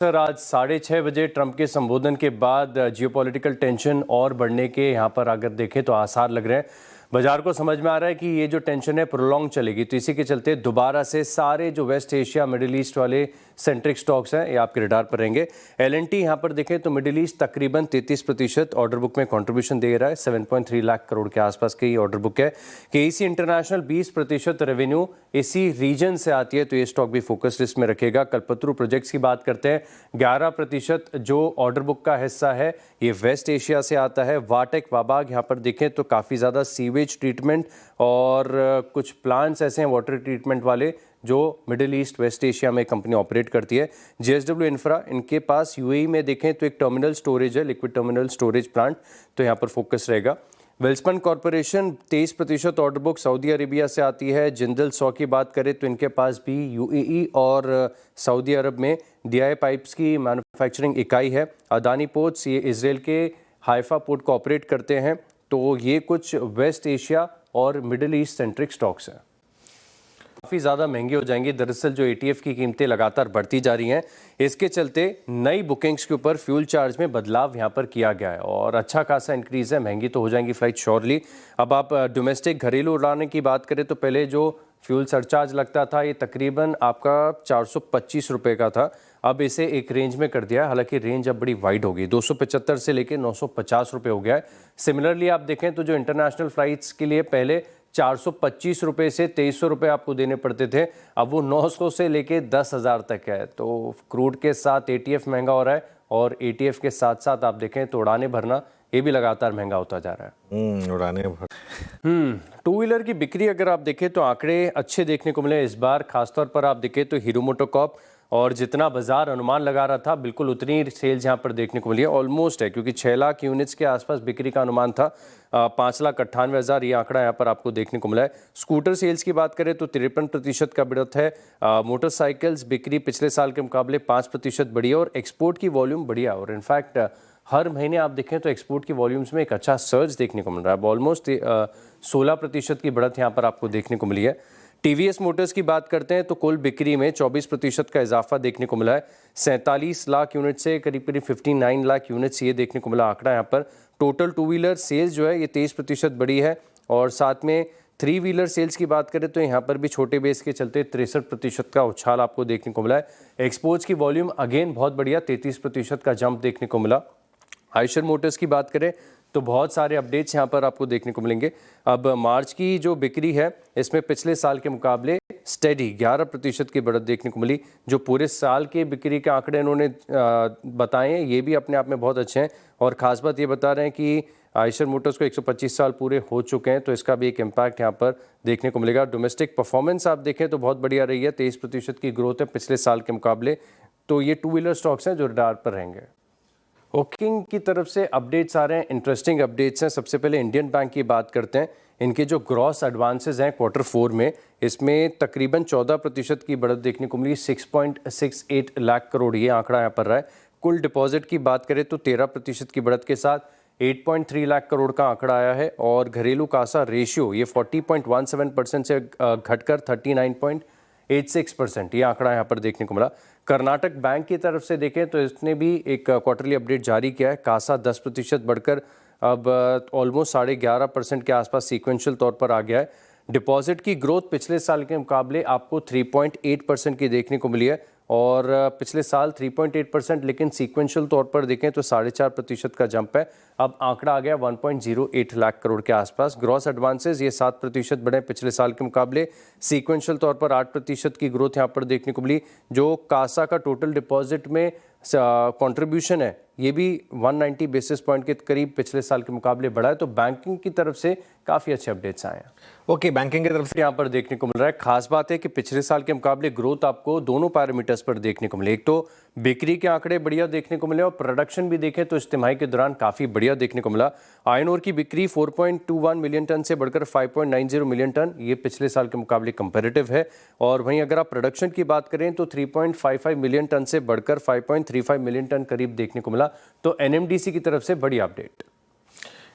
Sir, आज 6:30 बजे Trump के संबोधन के बाद जियोपॉलिटिकल टेंशन और बढ़ने के यहाँ पर अगर देखें तो आसार लग रहे हैं। बाजार को समझ में आ रहा है कि ये जो टेंशन है प्रोलॉन्ग चलेगी, तो इसी के चलते दोबारा से सारे जो वेस्ट एशिया मिडिल ईस्ट वाले सेंट्रिक स्टॉक्स हैं ये आपके रडार पर रहेंगे। एल&टी यहाँ पर देखें तो मिडिल ईस्ट तकरीबन 33% ऑर्डर बुक में कंट्रीब्यूशन दे रहा है। 7.3 लाख करोड़ के आसपास की ऑर्डर बुक है। केईसी इंटरनेशनल 20% रेवेन्यू इसी रीजन से आती है, तो ये स्टॉक भी फोकस लिस्ट में रखेगा। कल्पतरू प्रोजेक्ट्स की बात करते हैं, 11% जो ऑर्डर बुक का हिस्सा है ये वेस्ट एशिया से आता है। वाटेक वाबाग यहाँ पर देखें तो काफ़ी ज़्यादा सीवेज ट्रीटमेंट और कुछ प्लांट्स ऐसे हैं वाटर ट्रीटमेंट वाले जो मिडिल ईस्ट वेस्ट एशिया में कंपनी ऑपरेट करती है। जेएसडब्ल्यू इंफ्रा, इनके पास यूएई में देखें तो एक टर्मिनल स्टोरेज है, लिक्विड टर्मिनल स्टोरेज प्लांट, तो यहाँ पर फोकस रहेगा। Welspun corporation 23% order book Saudi Arabia से आती है। जिंदल 100 की बात करें तो इनके पास भी यूएई और सऊदी अरब में डीआई पाइप्स की मैन्युफैक्चरिंग इकाई है। अदानी पोर्ट्स ये इजराइल के हाइफा पोर्ट को ऑपरेट करते हैं। तो ये कुछ वेस्ट एशिया और मिडिल ईस्ट सेंट्रिक स्टॉक्स हैं। काफ़ी ज़्यादा महंगे हो जाएंगे। दरअसल जो एटीएफ की कीमतें लगातार बढ़ती जा रही हैं, इसके चलते नई बुकिंग्स के ऊपर फ्यूल चार्ज में बदलाव यहाँ पर किया गया है और अच्छा खासा इंक्रीज़ है। महंगी तो हो जाएंगी फ्लाइट श्योरली। अब आप डोमेस्टिक घरेलू उड़ाने की बात करें तो पहले जो फ्यूल सरचार्ज लगता था ये तकरीबन आपका 425 रुपये का था। अब इसे एक रेंज में कर दिया है, हालांकि रेंज अब बड़ी वाइड होगी, 275 से लेकर 950 रुपये हो गया है। सिमिलरली आप देखें तो जो इंटरनेशनल फ्लाइट्स के लिए पहले 425 रुपये से 2300 रुपये आपको देने पड़ते थे, अब वो 900 से लेके 10,000 तक है। तो क्रूड के साथ एटीएफ महंगा हो रहा है और एटीएफ के साथ साथ आप देखें तो उड़ाने भरना ये भी लगातार महंगा होता जा रहा है। उड़ाने भर टू व्हीलर की बिक्री अगर आप देखें तो आंकड़े अच्छे देखने को मिले इस बार। खासतौर पर आप देखें तो हीरो मोटोकॉर्प और जितना बाजार अनुमान लगा रहा था बिल्कुल उतनी सेल्स यहाँ पर देखने को मिली है, ऑलमोस्ट है, क्योंकि 6 लाख यूनिट्स के आसपास बिक्री का अनुमान था। 5,98,000 ये आंकड़ा यहाँ पर आपको देखने को मिला है। स्कूटर सेल्स की बात करें तो 53% का बढ़त है। मोटरसाइकिल्स बिक्री पिछले साल के मुकाबले 5% बढ़ी है और एक्सपोर्ट की वॉल्यूम बढ़िया, और इनफैक्ट हर महीने आप देखें तो एक्सपोर्ट की वॉल्यूम्स में एक अच्छा सर्ज देखने को मिल रहा है। ऑलमोस्ट 16% की बढ़त यहाँ पर आपको देखने को मिली है। टीवीएस मोटर्स की बात करते हैं तो कुल बिक्री में 24% का इजाफा देखने को मिला है। 47 लाख यूनिट से करीब करीब 59 लाख यूनिट्स ये देखने को मिला आंकड़ा यहाँ पर। टोटल टू व्हीलर सेल्स जो है ये 23% बढ़ी है और साथ में थ्री व्हीलर सेल्स की बात करें तो यहाँ पर भी छोटे बेस के चलते 63% का उछाल आपको देखने को मिला है। एक्सपोर्ट्स की वॉल्यूम अगेन बहुत बढ़िया, 33% का जंप देखने को मिला। आयशर मोटर्स की बात करें तो बहुत सारे अपडेट्स यहाँ पर आपको देखने को मिलेंगे। अब मार्च की जो बिक्री है इसमें पिछले साल के मुकाबले स्टेडी 11% की बढ़त देखने को मिली। जो पूरे साल के बिक्री के आंकड़े इन्होंने बताए हैं ये भी अपने आप में बहुत अच्छे हैं और ख़ास बात ये बता रहे हैं कि आयशर मोटर्स को 125 साल पूरे हो चुके हैं, तो इसका भी एक इम्पैक्ट यहाँ पर देखने को मिलेगा। डोमेस्टिक परफॉर्मेंस आप देखें तो बहुत बढ़िया रही है, 23% की ग्रोथ है पिछले साल के मुकाबले। तो ये टू व्हीलर स्टॉक्स हैं जो रडार पर रहेंगे। बुकिंग की तरफ से अपडेट्स आ रहे हैं, इंटरेस्टिंग अपडेट्स हैं। सबसे पहले इंडियन बैंक की बात करते हैं। इनके जो ग्रॉस एडवांसेस हैं Q4 में, इसमें तकरीबन 14% की बढ़त देखने को मिली। 6.68 लाख करोड़ ये आंकड़ा यहाँ पर रहा है। कुल डिपॉजिट की बात करें तो 13% की बढ़त के साथ 8.3 लाख करोड़ का आंकड़ा आया है और घरेलू कासा रेशियो ये 40.17% से घटकर 39.86% ये आंकड़ा यहाँ पर देखने को मिला। कर्नाटक बैंक की तरफ से देखें तो इसने भी एक क्वार्टरली अपडेट जारी किया है। कासा 10% बढ़कर अब ऑलमोस्ट 11.5% के आसपास सीक्वेंशियल तौर पर आ गया है। डिपॉजिट की ग्रोथ पिछले साल के मुकाबले आपको 3.8% की देखने को मिली है और पिछले साल 3.8%, लेकिन सीक्वेंशियल तौर पर देखें तो 4.5% का जंप है। अब आंकड़ा आ गया 1.08 लाख करोड़ के आसपास। ग्रॉस एडवांसेस ये 7% बढ़े पिछले साल के मुकाबले। सीक्वेंशियल तौर पर 8% की ग्रोथ यहाँ पर देखने को मिली। जो कासा का टोटल डिपॉजिट में कंट्रीब्यूशन है ये भी 190 बेसिस पॉइंट के करीब पिछले साल के मुकाबले बढ़ा है। तो बैंकिंग की तरफ से काफ़ी अच्छे अपडेट्स आए हैं। ओके, बैंकिंग की तरफ से यहाँ पर देखने को मिल रहा है। खास बात है कि पिछले साल के मुकाबले ग्रोथ आपको दोनों पैरामीटर्स पर देखने को मिले। एक तो बिक्री के आंकड़े बढ़िया देखने को मिले और प्रोडक्शन भी देखें तो इस तिमाही के दौरान काफ़ी बढ़िया देखने को मिला। आयरन ओर की बिक्री 4.21 मिलियन टन से बढ़कर 5.90 मिलियन टन, ये पिछले साल के मुकाबले कंपैरेटिव है। और वहीं अगर आप प्रोडक्शन की बात करें तो 3.55 मिलियन टन से बढ़कर 5.35 मिलियन टन करीब देखने को मिला। तो एनएमडीसी की तरफ से बड़ी अपडेट।